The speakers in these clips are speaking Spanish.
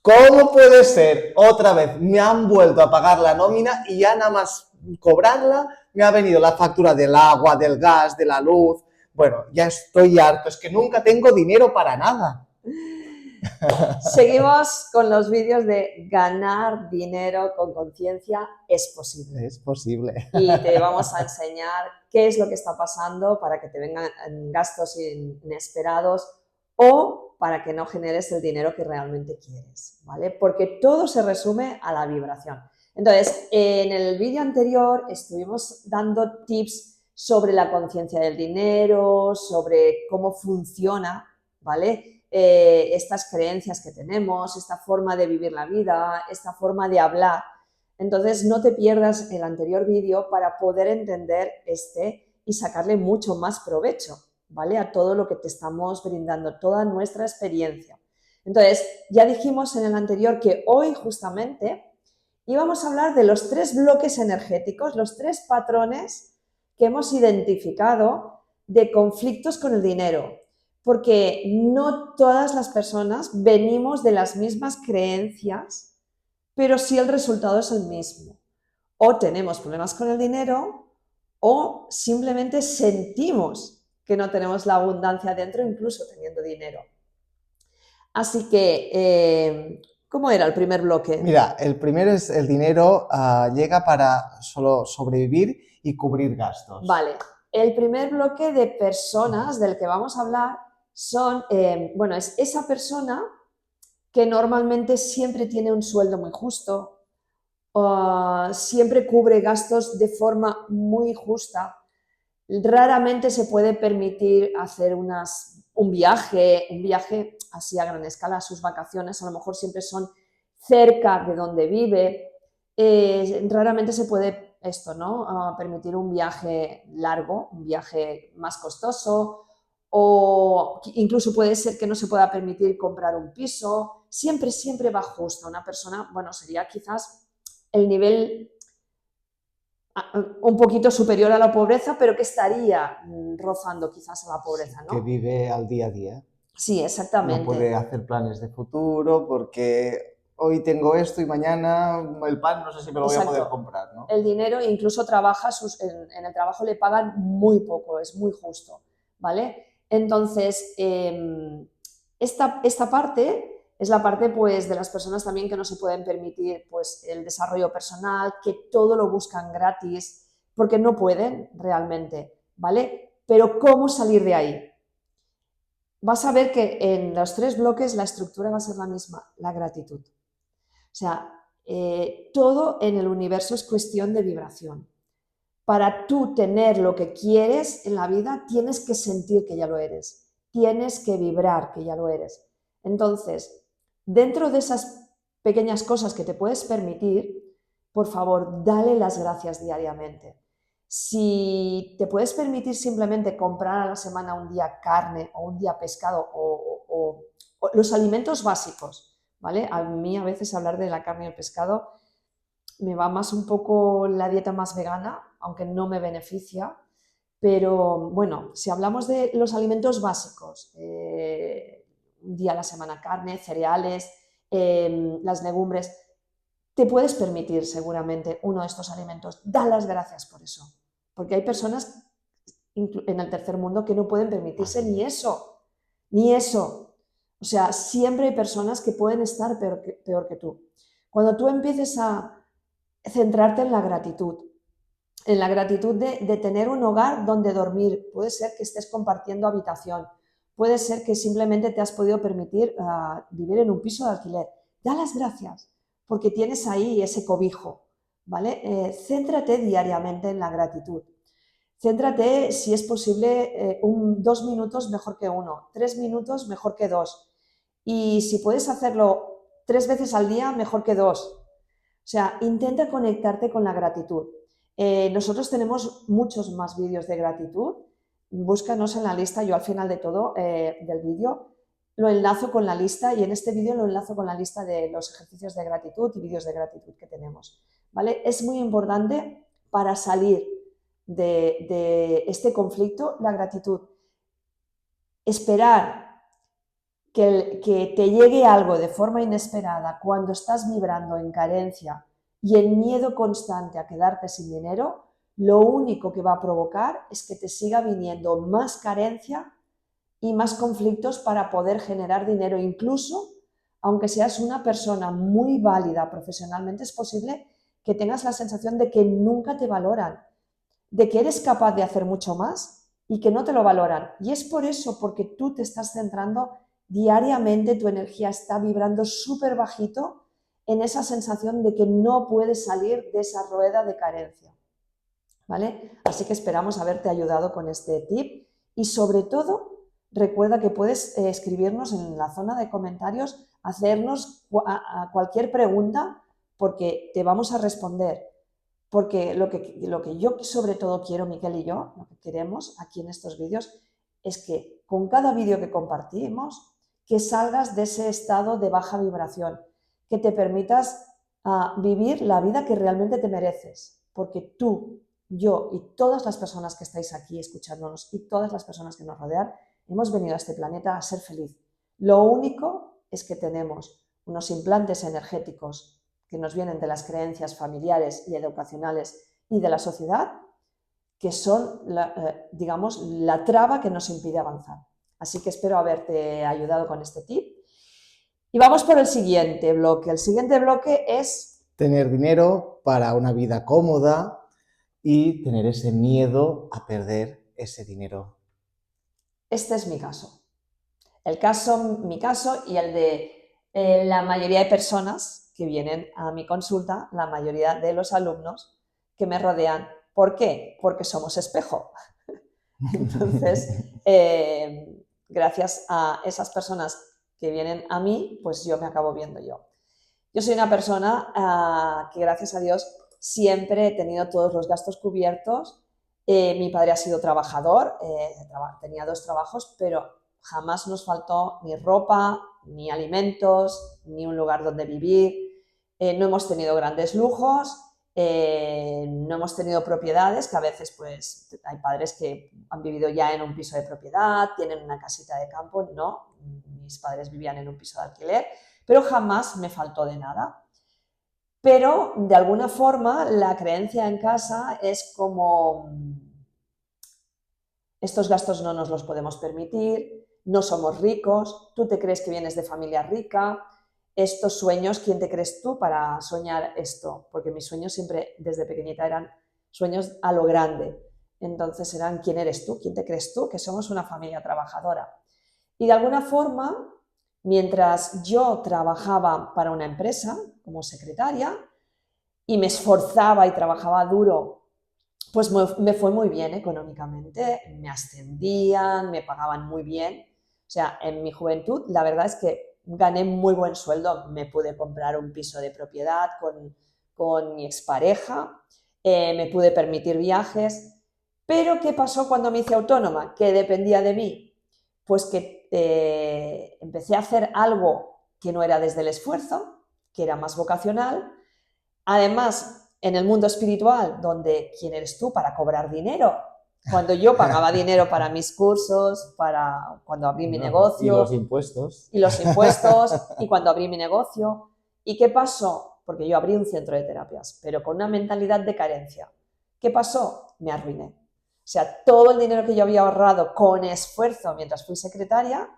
¿Cómo puede ser? Otra vez me han vuelto a pagar la nómina y ya nada más cobrarla me ha venido la factura del agua, del gas, de la luz. Bueno, ya estoy harto, es que nunca tengo dinero para nada. Seguimos con los vídeos de ganar dinero con conciencia es posible. Es posible. Y te vamos a enseñar qué es lo que está pasando para que te vengan gastos inesperados o para que no generes el dinero que realmente quieres, ¿vale? Porque todo se resume a la vibración. Entonces, en el vídeo anterior estuvimos dando tips sobre la conciencia del dinero, sobre cómo funciona, ¿vale? Estas creencias que tenemos, esta forma de vivir la vida, esta forma de hablar. Entonces, no te pierdas el anterior vídeo para poder entender este y sacarle mucho más provecho, ¿vale? A todo lo que te estamos brindando, toda nuestra experiencia. Entonces, ya dijimos en el anterior que hoy justamente íbamos a hablar de los 3 bloques energéticos, los 3 patrones que hemos identificado de conflictos con el dinero, porque no todas las personas venimos de las mismas creencias, pero sí el resultado es el mismo. O tenemos problemas con el dinero o simplemente sentimos que no tenemos la abundancia dentro, incluso teniendo dinero. Así que, ¿cómo era el primer bloque? Mira, el primero es el dinero llega para solo sobrevivir y cubrir gastos. Vale, el primer bloque de personas del que vamos a hablar son, bueno, es esa persona que normalmente siempre tiene un sueldo muy justo, siempre cubre gastos de forma muy justa. Raramente se puede permitir hacer un viaje así a gran escala, sus vacaciones a lo mejor siempre son cerca de donde vive. Raramente se puede esto, ¿no? Permitir un viaje largo, un viaje más costoso, o incluso puede ser que no se pueda permitir comprar un piso. Siempre va justo. Una persona, bueno, sería quizás el nivel un poquito superior a la pobreza, pero que estaría rozando quizás a la pobreza, Que ¿no? vive al día a día. Sí, No puede exactamente. hacer planes de futuro porque hoy tengo esto y mañana el pan no sé si me lo voy a poder Exacto. comprar, ¿no? El dinero incluso trabaja, en el trabajo le pagan muy poco, es muy justo, ¿vale? Entonces, esta parte es la parte pues, de las personas también que no se pueden permitir pues, el desarrollo personal, que todo lo buscan gratis, porque no pueden realmente, ¿vale? Pero ¿cómo salir de ahí? Vas a ver que en los 3 bloques la estructura va a ser la misma, la gratitud. O sea, todo en el universo es cuestión de vibración. Para tú tener lo que quieres en la vida, tienes que sentir que ya lo eres, tienes que vibrar que ya lo eres. Entonces, dentro de esas pequeñas cosas que te puedes permitir, por favor, dale las gracias diariamente. Si te puedes permitir simplemente comprar a la semana un día carne o un día pescado o los alimentos básicos, ¿vale? A mí a veces hablar de la carne y el pescado me va más un poco la dieta más vegana, aunque no me beneficia, pero bueno, si hablamos de los alimentos básicos, un día a la semana carne, cereales, las legumbres, te puedes permitir seguramente uno de estos alimentos. Da las gracias por eso, porque hay personas en el tercer mundo que no pueden permitirse ni eso, ni eso. O sea, siempre hay personas que pueden estar peor que tú. Cuando tú empieces a centrarte en la gratitud de tener un hogar donde dormir, puede ser que estés compartiendo habitación, puede ser que simplemente te has podido permitir vivir en un piso de alquiler. Da las gracias, porque tienes ahí ese cobijo, ¿vale? Céntrate diariamente en la gratitud. Céntrate, si es posible, 2 minutos mejor que 1, 3 minutos mejor que 2. Y si puedes hacerlo 3 veces al día, mejor que 2. O sea, intenta conectarte con la gratitud. Nosotros tenemos muchos más vídeos de gratitud. Búscanos en la lista, yo al final de todo del vídeo lo enlazo con la lista y en este vídeo lo enlazo con la lista de los ejercicios de gratitud y vídeos de gratitud que tenemos. ¿Vale? Es muy importante para salir de este conflicto la gratitud. Esperar que te llegue algo de forma inesperada cuando estás vibrando en carencia y en miedo constante a quedarte sin dinero, lo único que va a provocar es que te siga viniendo más carencia y más conflictos para poder generar dinero. Incluso, aunque seas una persona muy válida profesionalmente, es posible que tengas la sensación de que nunca te valoran, de que eres capaz de hacer mucho más y que no te lo valoran. Y es por eso, porque tú te estás centrando diariamente, tu energía está vibrando súper bajito en esa sensación de que no puedes salir de esa rueda de carencia. ¿Vale? Así que esperamos haberte ayudado con este tip y sobre todo recuerda que puedes escribirnos en la zona de comentarios, hacernos cualquier pregunta porque te vamos a responder. Porque lo que yo sobre todo quiero, Miquel y yo, lo que queremos aquí en estos vídeos, es que con cada vídeo que compartimos, que salgas de ese estado de baja vibración, que te permitas vivir la vida que realmente te mereces, porque tú, yo y todas las personas que estáis aquí escuchándonos y todas las personas que nos rodean, hemos venido a este planeta a ser feliz. Lo único es que tenemos unos implantes energéticos que nos vienen de las creencias familiares y educacionales y de la sociedad, que son, digamos, la traba que nos impide avanzar. Así que espero haberte ayudado con este tip. Y vamos por el siguiente bloque. El siguiente bloque es tener dinero para una vida cómoda y tener ese miedo a perder ese dinero. Este es mi caso. Mi caso y el de la mayoría de personas que vienen a mi consulta, la mayoría de los alumnos que me rodean. ¿Por qué? Porque somos espejo. Entonces, gracias a esas personas que vienen a mí, pues yo me acabo viendo yo. Yo soy una persona que, gracias a Dios, siempre he tenido todos los gastos cubiertos. Mi padre ha sido trabajador, tenía 2 trabajos, pero jamás nos faltó ni ropa, ni alimentos, ni un lugar donde vivir. No hemos tenido grandes lujos, no hemos tenido propiedades, que a veces pues hay padres que han vivido ya en un piso de propiedad, tienen una casita de campo. No, mis padres vivían en un piso de alquiler, pero jamás me faltó de nada. Pero de alguna forma la creencia en casa es como estos gastos no nos los podemos permitir, no somos ricos, tú te crees que vienes de familia rica, estos sueños, ¿quién te crees tú para soñar esto? Porque mis sueños siempre desde pequeñita eran sueños a lo grande. Entonces eran ¿quién eres tú? ¿Quién te crees tú? Que somos una familia trabajadora. Y de alguna forma, mientras yo trabajaba para una empresa como secretaria y me esforzaba y trabajaba duro, pues me fue muy bien económicamente, me ascendían, me pagaban muy bien. O sea, en mi juventud la verdad es que gané muy buen sueldo, me pude comprar un piso de propiedad con mi expareja, me pude permitir viajes, pero ¿qué pasó cuando me hice autónoma? ¿Qué dependía de mí? Pues que empecé a hacer algo que no era desde el esfuerzo, que era más vocacional. Además, en el mundo espiritual, donde ¿quién eres tú para cobrar dinero? Cuando yo pagaba dinero para mis cursos, para cuando abrí mi negocio. Y los impuestos. Y los impuestos, y cuando abrí mi negocio. ¿Y qué pasó? Porque yo abrí un centro de terapias, pero con una mentalidad de carencia. ¿Qué pasó? Me arruiné. O sea, todo el dinero que yo había ahorrado con esfuerzo mientras fui secretaria,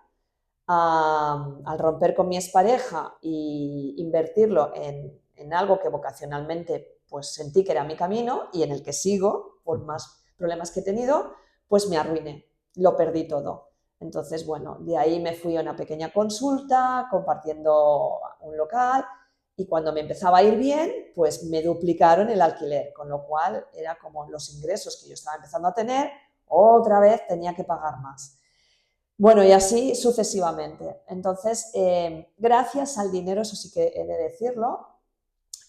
al romper con mi expareja e invertirlo en algo que vocacionalmente pues sentí que era mi camino y en el que sigo, por más problemas que he tenido, pues me arruiné, lo perdí todo. Entonces, bueno, de ahí me fui a una pequeña consulta, compartiendo un local, y cuando me empezaba a ir bien, pues me duplicaron el alquiler, con lo cual era como los ingresos que yo estaba empezando a tener, otra vez tenía que pagar más. Bueno, y así sucesivamente. Entonces, gracias al dinero, eso sí que he de decirlo,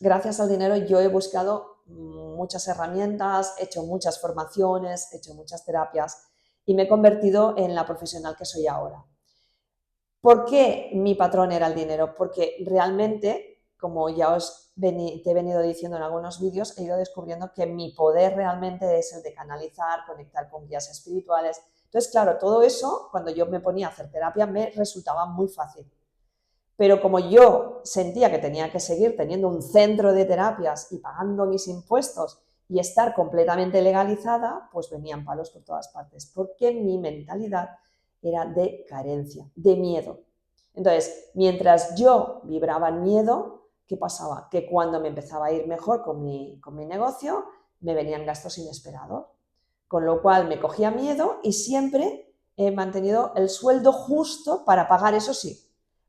gracias al dinero yo he buscado muchas herramientas, he hecho muchas formaciones, he hecho muchas terapias y me he convertido en la profesional que soy ahora. ¿Por qué mi patrón era el dinero? Porque realmente, como ya te he venido diciendo en algunos vídeos, he ido descubriendo que mi poder realmente es el de canalizar, conectar con guías espirituales, Entonces, claro, todo eso, cuando yo me ponía a hacer terapia, me resultaba muy fácil. Pero como yo sentía que tenía que seguir teniendo un centro de terapias y pagando mis impuestos y estar completamente legalizada, pues venían palos por todas partes, porque mi mentalidad era de carencia, de miedo. Entonces, mientras yo vibraba en miedo, ¿qué pasaba? Que cuando me empezaba a ir mejor con mi negocio, me venían gastos inesperados. Con lo cual me cogía miedo y siempre he mantenido el sueldo justo para pagar, eso sí,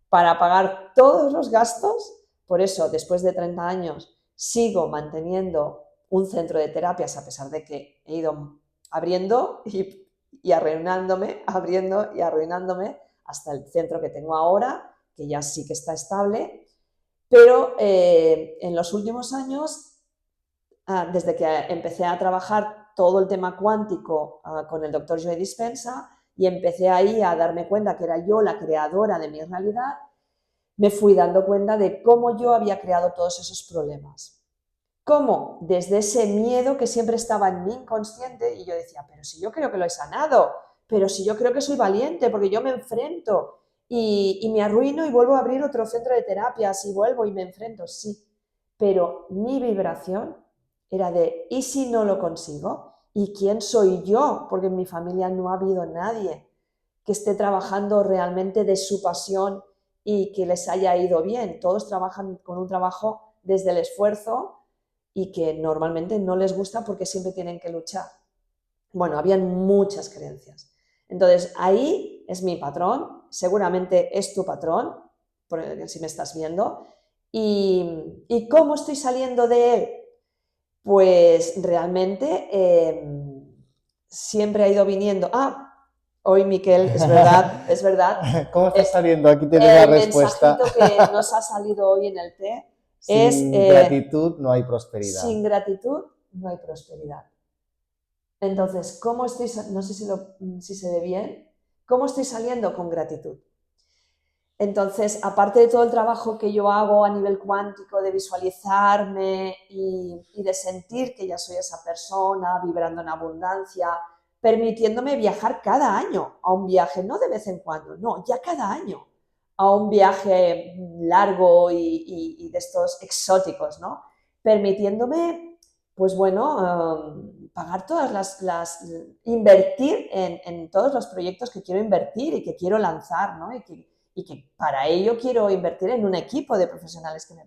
para pagar todos los gastos. Por eso, después de 30 años, sigo manteniendo un centro de terapias a pesar de que he ido abriendo y arruinándome, abriendo y arruinándome hasta el centro que tengo ahora, que ya sí que está estable. Pero en los últimos años, desde que empecé a trabajar todo el tema cuántico con el doctor Joe Dispenza y empecé ahí a darme cuenta que era yo la creadora de mi realidad, me fui dando cuenta de cómo yo había creado todos esos problemas. Cómo desde ese miedo que siempre estaba en mi inconsciente, y yo decía, pero si yo creo que lo he sanado, pero si yo creo que soy valiente, porque yo me enfrento y me arruino y vuelvo a abrir otro centro de terapias y vuelvo y me enfrento, sí, pero mi vibración era de, ¿y si no lo consigo? ¿Y quién soy yo? Porque en mi familia no ha habido nadie que esté trabajando realmente de su pasión y que les haya ido bien. Todos trabajan con un trabajo desde el esfuerzo y que normalmente no les gusta porque siempre tienen que luchar. Bueno, habían muchas creencias. Entonces, ahí es mi patrón, seguramente es tu patrón, si me estás viendo. ¿Y cómo estoy saliendo de él? Pues realmente siempre ha ido viniendo. Hoy Miquel, es verdad, es verdad. ¿Cómo está saliendo? Aquí tienes la El respuesta. mensajito que nos ha salido hoy en el té es Sin gratitud no hay prosperidad. sin gratitud no hay prosperidad. Entonces, ¿cómo estoy, no sé si se ve bien, cómo estoy saliendo con gratitud? Entonces, aparte de todo el trabajo que yo hago a nivel cuántico, de visualizarme y de sentir que ya soy esa persona, vibrando en abundancia, permitiéndome viajar cada año a un viaje, no de vez en cuando, no, ya cada año, a un viaje largo y de estos exóticos, ¿no? Permitiéndome, pues bueno, pagar invertir en todos los proyectos que quiero invertir y que quiero lanzar, ¿no? Y que para ello quiero invertir en un equipo de profesionales que me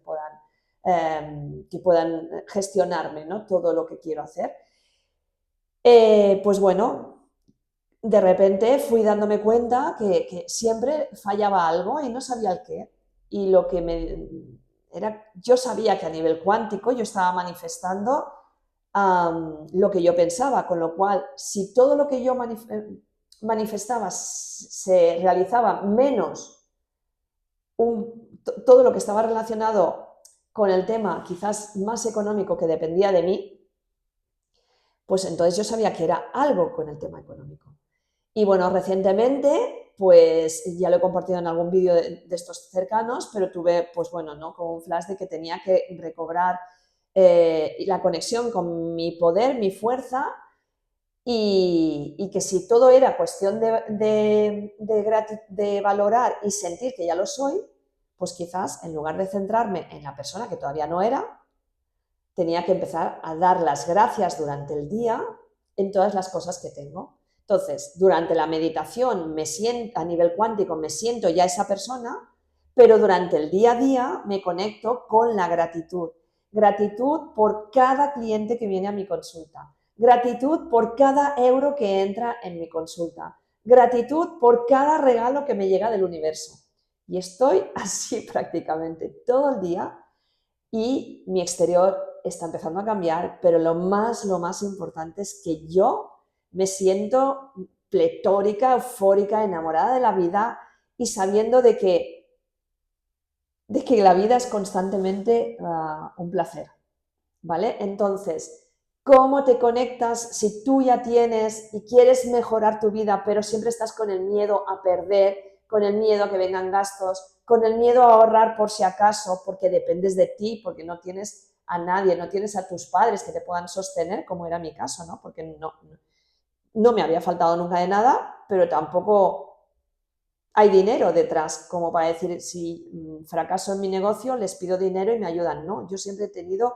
puedan gestionarme, ¿no? Todo lo que quiero hacer. Pues bueno, de repente fui dándome cuenta que siempre fallaba algo y no sabía el qué. Y lo que yo sabía que a nivel cuántico yo estaba manifestando lo que yo pensaba, con lo cual, si todo lo que yo manifestaba se realizaba menos todo lo que estaba relacionado con el tema quizás más económico que dependía de mí, pues entonces yo sabía que era algo con el tema económico. Y bueno, recientemente, pues ya lo he compartido en algún vídeo de estos cercanos, pero tuve, pues bueno, ¿no? Como un flash de que tenía que recobrar la conexión con mi poder, mi fuerza, y que si todo era cuestión de valorar y sentir que ya lo soy, pues quizás en lugar de centrarme en la persona que todavía no era, tenía que empezar a dar las gracias durante el día en todas las cosas que tengo. Entonces, durante la meditación a nivel cuántico me siento ya esa persona, pero durante el día a día me conecto con la gratitud. Gratitud por cada cliente que viene a mi consulta. Gratitud por cada euro que entra en mi consulta. Gratitud por cada regalo que me llega del universo. Y estoy así prácticamente todo el día y mi exterior está empezando a cambiar, pero lo más importante es que yo me siento pletórica, eufórica, enamorada de la vida y sabiendo de que la vida es constantemente un placer, ¿vale? Entonces, ¿cómo te conectas si tú ya tienes y quieres mejorar tu vida, pero siempre estás con el miedo a perder, con el miedo a que vengan gastos, con el miedo a ahorrar por si acaso, porque dependes de ti, porque no tienes a nadie, no tienes a tus padres que te puedan sostener, como era mi caso, ¿no? Porque no me había faltado nunca de nada, pero tampoco hay dinero detrás, como para decir, si fracaso en mi negocio, les pido dinero y me ayudan. No, yo siempre he tenido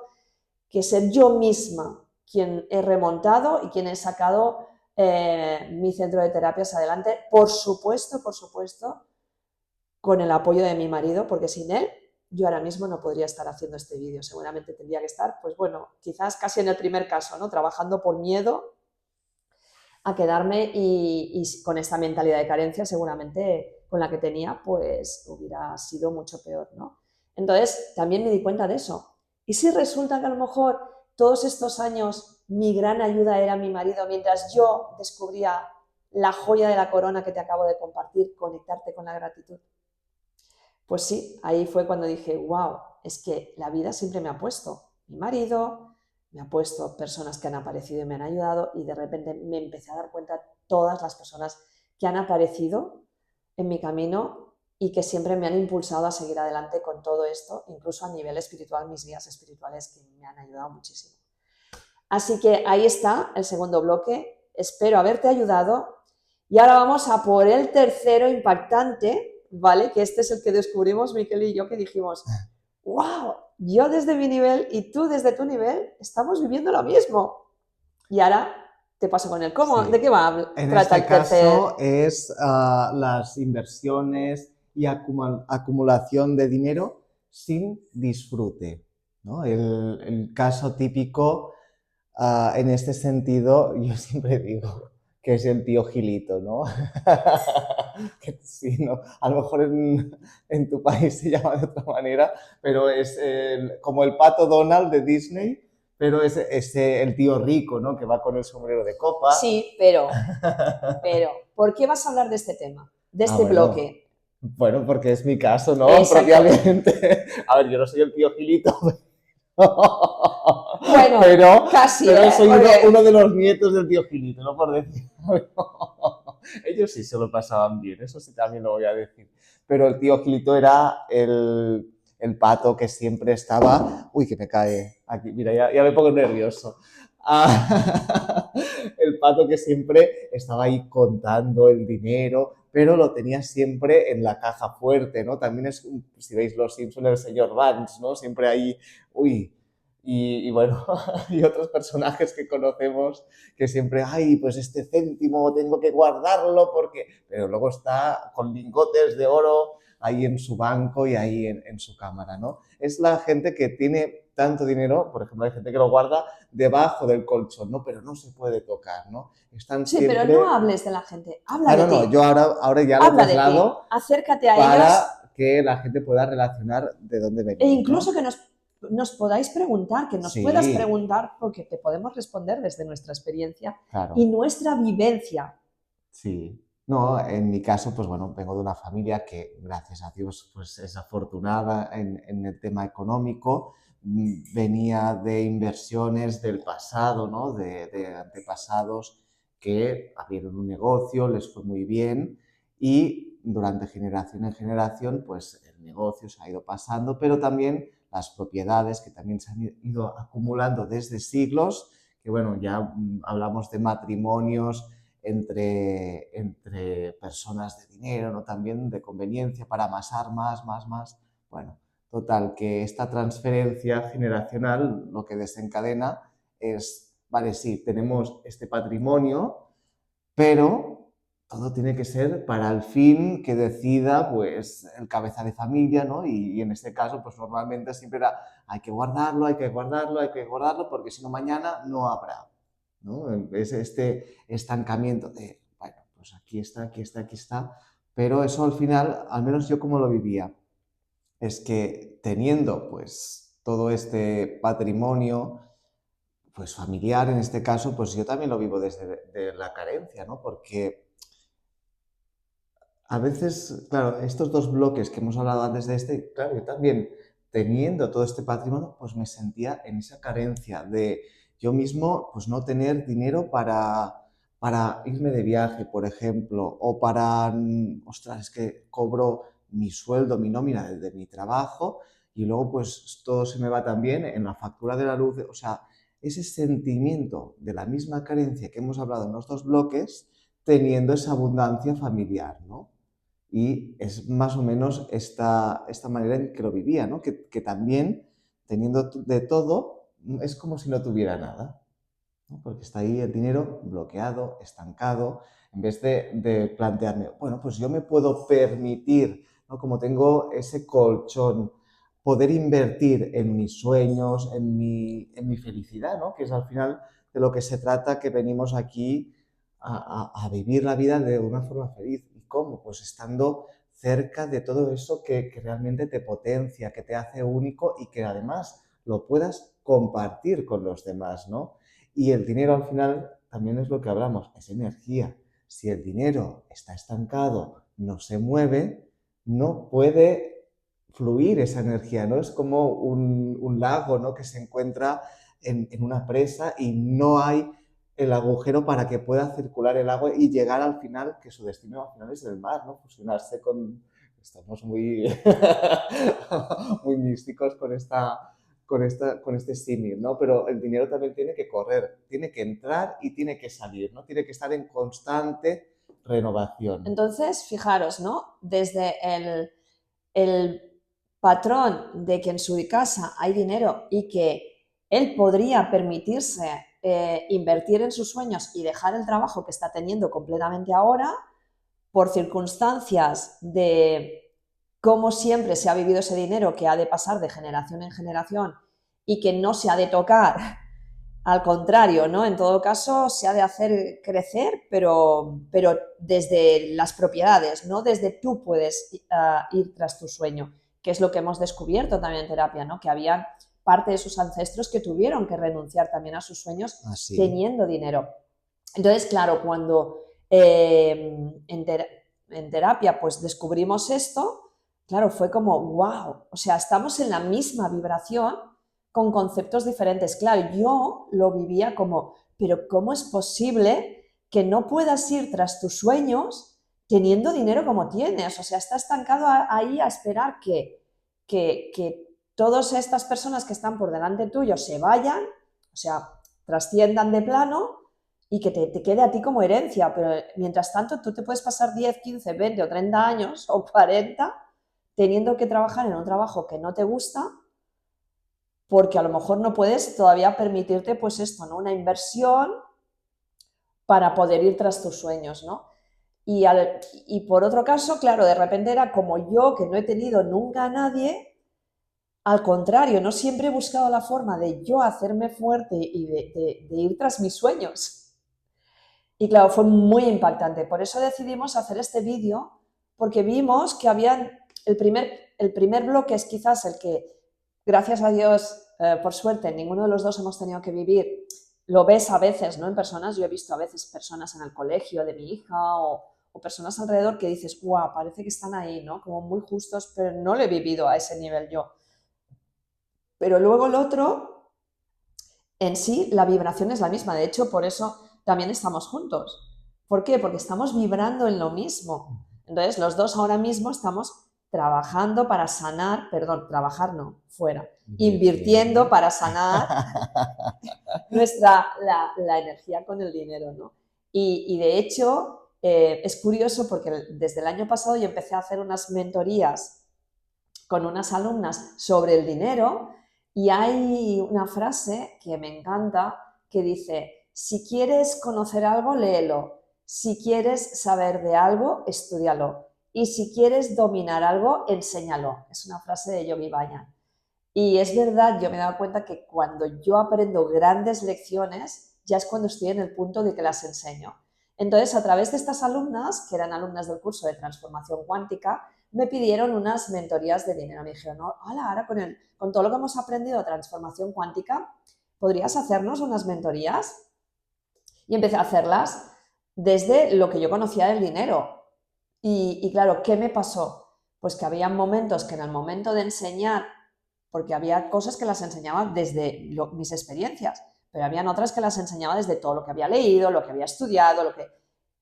que ser yo misma quien he remontado y quien he sacado mi centro de terapias adelante, por supuesto, con el apoyo de mi marido, porque sin él yo ahora mismo no podría estar haciendo este vídeo. Seguramente tendría que estar, pues bueno, quizás casi en el primer caso, ¿no? Trabajando por miedo a quedarme y con esta mentalidad de carencia seguramente con la que tenía, pues hubiera sido mucho peor, ¿no? Entonces, también me di cuenta de eso. ¿Y si resulta que a lo mejor todos estos años mi gran ayuda era mi marido, mientras yo descubría la joya de la corona que te acabo de compartir, conectarte con la gratitud? Pues sí, ahí fue cuando dije, wow, es que la vida siempre me ha puesto mi marido, me ha puesto personas que han aparecido y me han ayudado, y de repente me empecé a dar cuenta todas las personas que han aparecido en mi camino y que siempre me han impulsado a seguir adelante con todo esto, incluso a nivel espiritual, mis guías espirituales que me han ayudado muchísimo. Así que ahí está el segundo bloque, espero haberte ayudado y ahora vamos a por el tercero impactante, ¿vale? Que este es el que descubrimos Miquel y yo, que dijimos, wow, yo desde mi nivel y tú desde tu nivel estamos viviendo lo mismo. Y ahora te paso con el cómo, ¿de Sí. qué va? En Trata este el tercer... caso es las inversiones y acumulación de dinero sin disfrute, ¿no? El caso típico, en este sentido, yo siempre digo que es el tío Gilito, ¿no? Que sí, ¿no? A lo mejor en tu país se llama de otra manera, pero es como el pato Donald de Disney, pero es el tío rico, ¿no? Que va con el sombrero de copa. Sí, pero, ¿por qué vas a hablar de este tema? De Ah, este bueno. bloque. Bueno, porque es mi caso, ¿no? Exactamente. Propiamente. A ver, yo no soy el tío Gilito, Bueno, pero, casi, pero ¿eh? soy Porque... uno de los nietos del tío Gilito, no por decir. Ellos sí se lo pasaban bien, eso sí también lo voy a decir. Pero el tío Gilito era el pato que siempre estaba... Uy, que me cae aquí, mira, ya me pongo nervioso. El pato que siempre estaba ahí contando el dinero, pero lo tenía siempre en la caja fuerte, ¿no? También es, si veis Los Simpsons, el señor Vance, ¿no? Siempre ahí, uy, y bueno, y otros personajes que conocemos que siempre, ay, pues este céntimo tengo que guardarlo porque... Pero luego está con lingotes de oro ahí en su banco y ahí en su cámara, ¿no? Es la gente que tiene tanto dinero, por ejemplo, hay gente que lo guarda debajo del colchón, ¿no? Pero no se puede tocar, ¿no? Están Sí, pero no siempre... hables de la gente, habla Ah, de no, no, yo ti, ahora ya lo habla de ti, traslado acércate a ellos para que la gente pueda relacionar de dónde e venimos, incluso ¿no? que nos podáis preguntar, que nos puedas Sí, preguntar, porque te podemos responder desde nuestra experiencia y claro. nuestra vivencia. Sí. No, en mi caso, pues bueno, vengo de una familia que, gracias a Dios, pues es afortunada en el tema económico. Venía de inversiones del pasado, ¿no? De antepasados que abrieron un negocio, les fue muy bien y durante generación en generación, pues el negocio se ha ido pasando, pero también las propiedades que también se han ido acumulando desde siglos, que bueno, ya hablamos de matrimonios entre personas de dinero, ¿no? También de conveniencia para amasar más. Bueno, total, que esta transferencia generacional lo que desencadena es, vale, sí, tenemos este patrimonio, pero todo tiene que ser para el fin que decida pues el cabeza de familia, ¿no? Y en este caso pues normalmente siempre era hay que guardarlo, hay que guardarlo, hay que guardarlo porque si no mañana no habrá, ¿no? Es este estancamiento de, bueno, pues aquí está, aquí está, aquí está, pero eso al final, al menos yo como lo vivía, es que teniendo pues todo este patrimonio pues familiar en este caso, pues yo también lo vivo desde de la carencia, ¿no? Porque a veces, claro, estos dos bloques que hemos hablado antes de este, claro, yo también teniendo todo este patrimonio, pues me sentía en esa carencia de yo mismo, pues no tener dinero para irme de viaje, por ejemplo, o para, ostras, es que cobro mi sueldo, mi nómina de mi trabajo y luego pues todo se me va también en la factura de la luz, o sea, ese sentimiento de la misma carencia que hemos hablado en los dos bloques, teniendo esa abundancia familiar, ¿no? Y es más o menos esta manera en que lo vivía, ¿no? Que también, teniendo de todo, es como si no tuviera nada, ¿no? Porque está ahí el dinero bloqueado, estancado, en vez de plantearme, bueno, pues yo me puedo permitir, ¿no? Como tengo ese colchón, poder invertir en mis sueños, en mi felicidad, ¿no? Que es al final de lo que se trata, que venimos aquí a vivir la vida de una forma feliz. ¿Y cómo? Pues estando cerca de todo eso que realmente te potencia, que te hace único y que además lo puedas compartir con los demás, ¿no? Y el dinero al final también es lo que hablamos, es energía. Si el dinero está estancado, no se mueve, no puede fluir esa energía, ¿no? Es como un lago, ¿no? Que se encuentra en una presa y no hay el agujero para que pueda circular el agua y llegar al final, que su destino al final es el mar, ¿no? Fusionarse con... Estamos muy, muy místicos con este símil, ¿no? Pero el dinero también tiene que correr, tiene que entrar y tiene que salir, ¿no? Tiene que estar en constante renovación. Entonces, fijaros, ¿no? Desde el patrón de que en su casa hay dinero y que él podría permitirse invertir en sus sueños y dejar el trabajo que está teniendo completamente ahora, por circunstancias de cómo siempre se ha vivido ese dinero que ha de pasar de generación en generación y que no se ha de tocar, al contrario, ¿no? En todo caso, se ha de hacer crecer, pero desde las propiedades, no desde tú puedes ir tras tu sueño, que es lo que hemos descubierto también en terapia, ¿no? Que había parte de sus ancestros que tuvieron que renunciar también a sus sueños teniendo dinero. Entonces, claro, cuando en terapia pues descubrimos esto, claro, fue como, wow, o sea, estamos en la misma vibración con conceptos diferentes. Claro, yo lo vivía como, pero ¿cómo es posible que no puedas ir tras tus sueños teniendo dinero como tienes? O sea, está estancado ahí a esperar que todas estas personas que están por delante tuyo se vayan, o sea, trasciendan de plano y que te quede a ti como herencia, pero mientras tanto tú te puedes pasar 10, 15, 20 o 30 años o 40 teniendo que trabajar en un trabajo que no te gusta porque a lo mejor no puedes todavía permitirte pues esto, ¿no? Una inversión para poder ir tras tus sueños, ¿no? Y por otro caso, claro, de repente era como yo, que no he tenido nunca a nadie, al contrario, no siempre he buscado la forma de yo hacerme fuerte y de ir tras mis sueños. Y claro, fue muy impactante. Por eso decidimos hacer este vídeo, porque vimos que habían, el primer bloque es quizás el que, gracias a Dios, por suerte, ninguno de los dos hemos tenido que vivir. Lo ves a veces, ¿no? En personas, yo he visto a veces personas en el colegio de mi hija o personas alrededor que dices, guau, parece que están ahí, ¿no? Como muy justos, pero no lo he vivido a ese nivel yo. Pero luego el otro, en sí, la vibración es la misma. De hecho, por eso también estamos juntos. ¿Por qué? Porque estamos vibrando en lo mismo. Entonces, los dos ahora mismo estamos trabajando para sanar, perdón, trabajar no, fuera, invirtiendo para sanar la energía con el dinero, ¿no? Y de hecho, es curioso porque desde el año pasado yo empecé a hacer unas mentorías con unas alumnas sobre el dinero y hay una frase que me encanta que dice, si quieres conocer algo, léelo. Si quieres saber de algo, estúdialo. Y si quieres dominar algo, enséñalo. Es una frase de Yogi Bayan. Y es verdad, yo me he dado cuenta que cuando yo aprendo grandes lecciones, ya es cuando estoy en el punto de que las enseño. Entonces, a través de estas alumnas, que eran alumnas del curso de transformación cuántica, me pidieron unas mentorías de dinero. Me dijeron, no, hola, ahora con todo lo que hemos aprendido de transformación cuántica, ¿podrías hacernos unas mentorías? Y empecé a hacerlas desde lo que yo conocía del dinero. Y claro, ¿qué me pasó? Pues que había momentos que en el momento de enseñar, porque había cosas que las enseñaba desde mis experiencias, pero habían otras que las enseñaba desde todo lo que había leído, lo que había estudiado,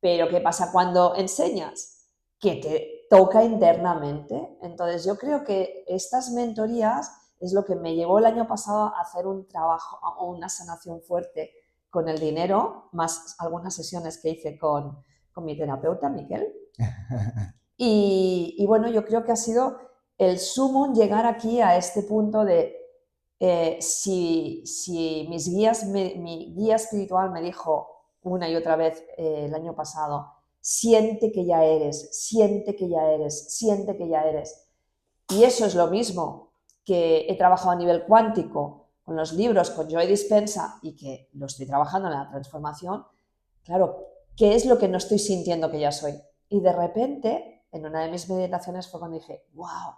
Pero ¿qué pasa cuando enseñas? Que te toca internamente. Entonces yo creo que estas mentorías es lo que me llevó el año pasado a hacer un trabajo o una sanación fuerte con el dinero, más algunas sesiones que hice con mi terapeuta, Miquel. Y bueno, yo creo que ha sido el sumum llegar aquí a este punto de si mi guía espiritual me dijo una y otra vez el año pasado, siente que ya eres, siente que ya eres, siente que ya eres. Y eso es lo mismo que he trabajado a nivel cuántico con los libros, con Joe Dispenza, y que lo estoy trabajando en la transformación. Claro, ¿qué es lo que no estoy sintiendo que ya soy? Y de repente, en una de mis meditaciones fue cuando dije, wow,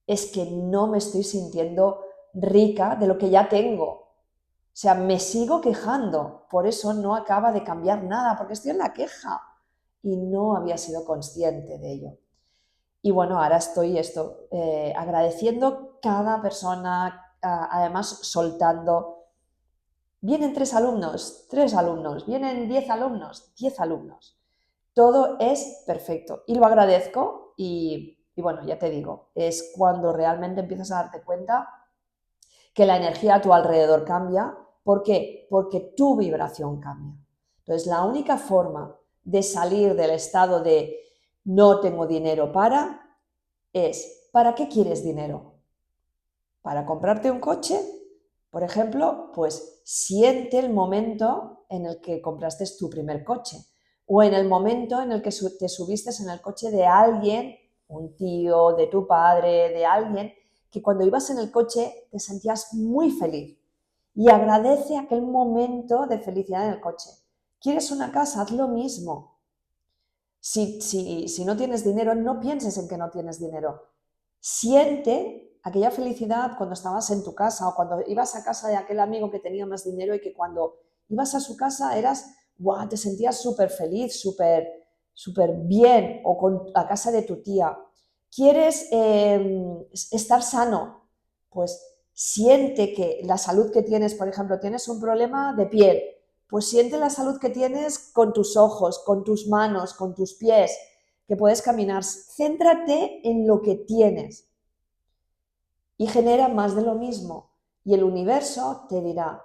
es que no me estoy sintiendo rica de lo que ya tengo. O sea, me sigo quejando, por eso no acaba de cambiar nada, porque estoy en la queja y no había sido consciente de ello. Y bueno, ahora estoy agradeciendo cada persona, además soltando. Vienen 3 alumnos, 3 alumnos, vienen 10 alumnos, 10 alumnos. Todo es perfecto y lo agradezco y bueno, ya te digo, es cuando realmente empiezas a darte cuenta que la energía a tu alrededor cambia. ¿Por qué? Porque tu vibración cambia. Entonces, la única forma de salir del estado de no tengo dinero es, ¿para qué quieres dinero? ¿Para comprarte un coche? Por ejemplo, pues siente el momento en el que compraste tu primer coche o en el momento en el que te subiste en el coche de alguien, un tío, de tu padre, de alguien, que cuando ibas en el coche te sentías muy feliz y agradece aquel momento de felicidad en el coche. ¿Quieres una casa? Haz lo mismo. Si no tienes dinero, no pienses en que no tienes dinero. Siente aquella felicidad cuando estabas en tu casa o cuando ibas a casa de aquel amigo que tenía más dinero y que cuando ibas a su casa wow, te sentías súper feliz, súper bien, o a casa de tu tía. ¿Quieres estar sano? Pues siente que la salud que tienes, por ejemplo, tienes un problema de piel, pues siente la salud que tienes con tus ojos, con tus manos, con tus pies, que puedes caminar. Céntrate en lo que tienes y genera más de lo mismo. Y el universo te dirá,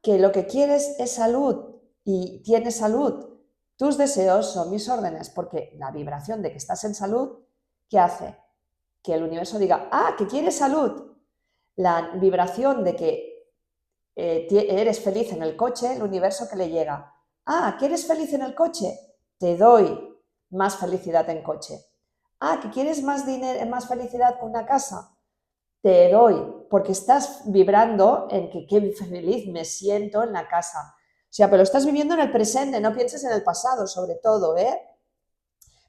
que lo que quieres es salud y tienes salud. Tus deseos son mis órdenes, porque la vibración de que estás en salud, ¿qué hace? Que el universo diga, que quieres salud. La vibración de que eres feliz en el coche, el universo que le llega, que eres feliz en el coche, te doy más felicidad en coche. Que quieres más dinero, más felicidad con una casa, te doy, porque estás vibrando en que qué feliz me siento en la casa. O sea, pero estás viviendo en el presente, no pienses en el pasado, sobre todo, ¿eh?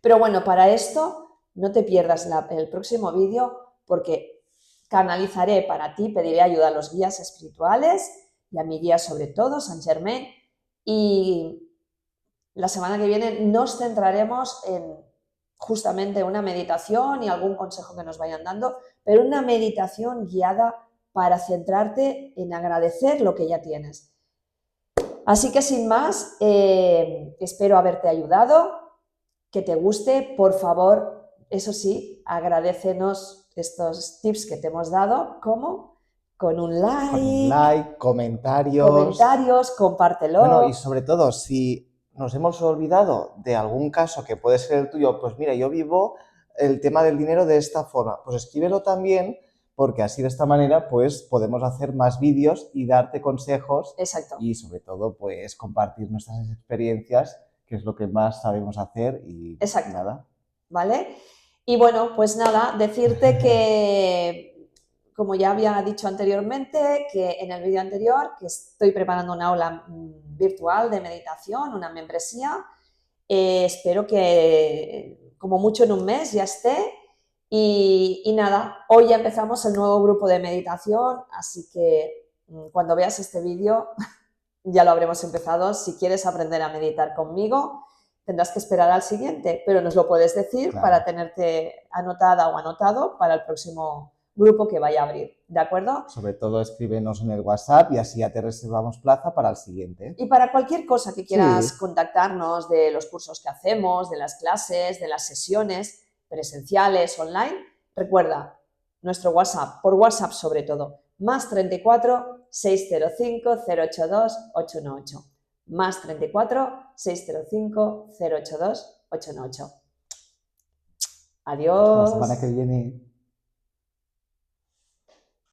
Pero bueno, para esto no te pierdas el próximo vídeo, porque canalizaré para ti, pediré ayuda a los guías espirituales y a mi guía sobre todo, Saint Germain, y la semana que viene nos centraremos en justamente una meditación y algún consejo que nos vayan dando, pero una meditación guiada para centrarte en agradecer lo que ya tienes. Así que sin más, espero haberte ayudado, que te guste, por favor, eso sí, agradécenos estos tips que te hemos dado, como con un like, comentarios, compártelo. Bueno, y sobre todo, si nos hemos olvidado de algún caso que puede ser el tuyo, pues mira, yo vivo el tema del dinero de esta forma, pues escríbelo también, porque así de esta manera pues podemos hacer más vídeos y darte consejos. Exacto. Y sobre todo pues compartir nuestras experiencias, que es lo que más sabemos hacer y Exacto. nada. ¿Vale? Y bueno, pues nada, decirte que, como ya había dicho anteriormente, que en el vídeo anterior, que estoy preparando una aula virtual de meditación, una membresía, espero que como mucho en un mes ya esté. Y nada, hoy ya empezamos el nuevo grupo de meditación, así que cuando veas este vídeo ya lo habremos empezado. Si quieres aprender a meditar conmigo, tendrás que esperar al siguiente, pero nos lo puedes decir, claro, para tenerte anotada o anotado para el próximo grupo que vaya a abrir, ¿de acuerdo? Sobre todo escríbenos en el WhatsApp y así ya te reservamos plaza para el siguiente. Y para cualquier cosa que quieras contactarnos de los cursos que hacemos, de las clases, de las sesiones presenciales, online, recuerda, nuestro WhatsApp, por WhatsApp sobre todo, más 34 605 082 818. Más 34 605 082 818. La semana Adiós. que viene.